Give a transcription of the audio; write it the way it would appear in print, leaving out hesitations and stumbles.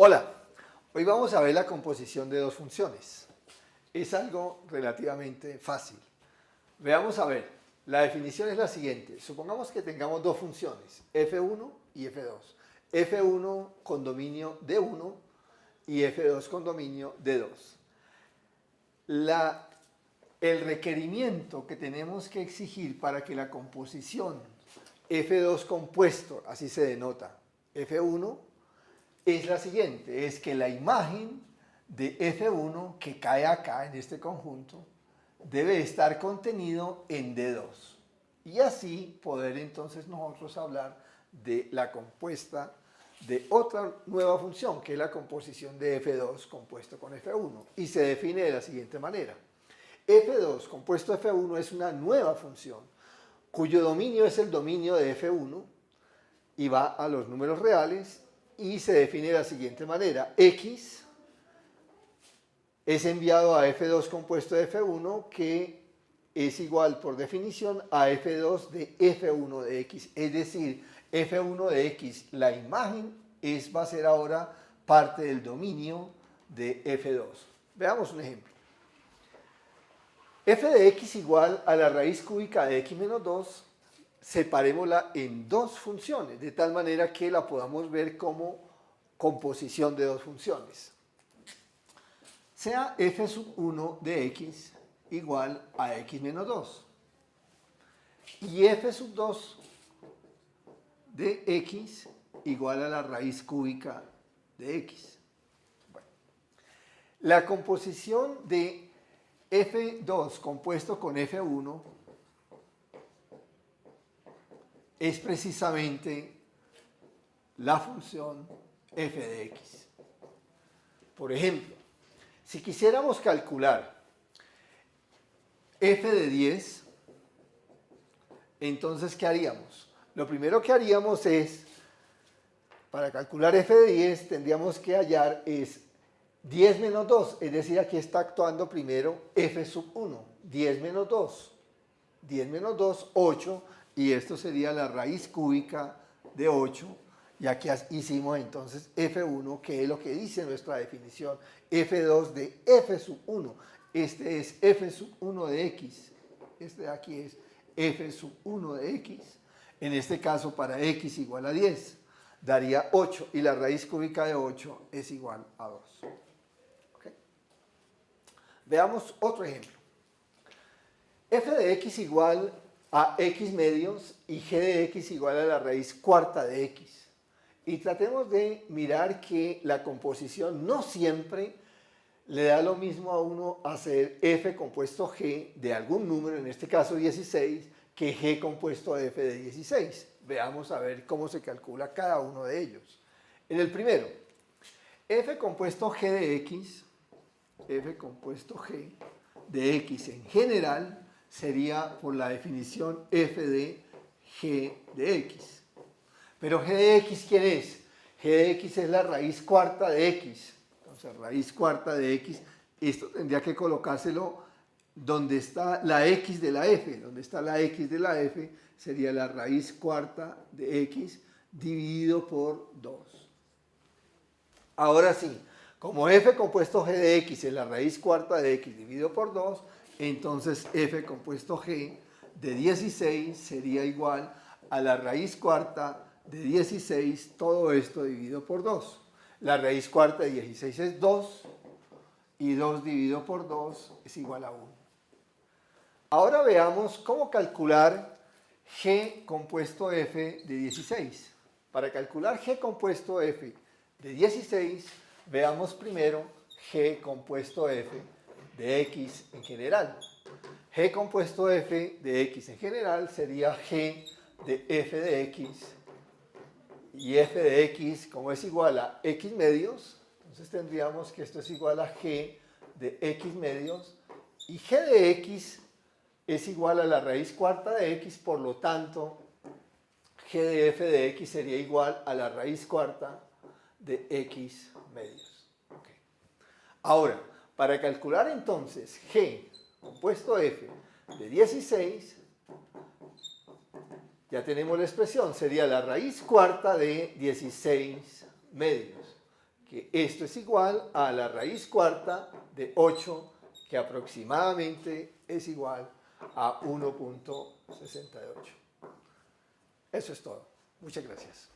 Hola, hoy vamos a ver la composición de dos funciones. Es algo relativamente fácil. Veamos a ver, la definición es la siguiente. Supongamos que tengamos dos funciones, f1 y f2. f1 con dominio de 1 y f2 con dominio de 2. El requerimiento que tenemos que exigir para que la composición f2 compuesto, así se denota, f1, es la siguiente, es que la imagen de f1 que cae acá en este conjunto debe estar contenido en D2. Y así poder entonces nosotros hablar de la compuesta de otra nueva función, que es la composición de f2 compuesto con f1. Y se define de la siguiente manera. f2 compuesto f1 es una nueva función cuyo dominio es el dominio de f1 y va a los números reales y se define de la siguiente manera. X es enviado a f2 compuesto de f1 que es igual por definición a f2 de f1 de x. Es decir, f1 de x, la imagen va a ser ahora parte del dominio de f2. Veamos un ejemplo. F de x igual a la raíz cúbica de x menos 2, separémosla en dos funciones, de tal manera que la podamos ver como composición de dos funciones. Sea f sub 1 de x igual a x menos 2 y f sub 2 de x igual a la raíz cúbica de x. Bueno, la composición de f2 compuesto con f1 es precisamente la función f de x. Por ejemplo, si quisiéramos calcular f de 10, entonces ¿qué haríamos? Lo primero que haríamos es, para calcular f de 10 tendríamos que hallar es 10 menos 2, es decir, aquí está actuando primero f sub 1, 10 menos 2, 10 menos 2, 8, y esto sería la raíz cúbica de 8, y aquí hicimos entonces f1, que es lo que dice nuestra definición, f2 de f sub 1, este es f sub 1 de x, este de aquí es f sub 1 de x, en este caso para x igual a 10, daría 8, y la raíz cúbica de 8 es igual a 2. Veamos otro ejemplo. F de x igual a x medios y g de x igual a la raíz cuarta de x. Y tratemos de mirar que la composición no siempre le da lo mismo a uno hacer f compuesto g de algún número, en este caso 16, que g compuesto f de 16. Veamos a ver cómo se calcula cada uno de ellos. En el primero, f compuesto g de x, f compuesto g de x en general sería por la definición f de g de x. Pero g de x, ¿quién es? G de x es la raíz cuarta de x. Entonces, raíz cuarta de x, esto tendría que colocárselo donde está la x de la f. Donde está la x de la f sería la raíz cuarta de x dividido por 2. Ahora sí, como f compuesto g de x es la raíz cuarta de x dividido por 2, entonces f compuesto g de 16 sería igual a la raíz cuarta de 16, todo esto dividido por 2. La raíz cuarta de 16 es 2 y 2 dividido por 2 es igual a 1. Ahora veamos cómo calcular g compuesto f de 16. Para calcular g compuesto f de 16, veamos primero g compuesto f de x en general. G compuesto f de x en general sería g de f de x, y f de x, como es igual a x medios, entonces tendríamos que esto es igual a g de x medios, y g de x es igual a la raíz cuarta de x, por lo tanto, g de f de x sería igual a la raíz cuarta de x medios. Okay. Ahora, para calcular entonces g compuesto f de 16, ya tenemos la expresión, sería la raíz cuarta de 16 medios. que esto es igual a la raíz cuarta de 8, que aproximadamente es igual a 1.68. Eso es todo. Muchas gracias.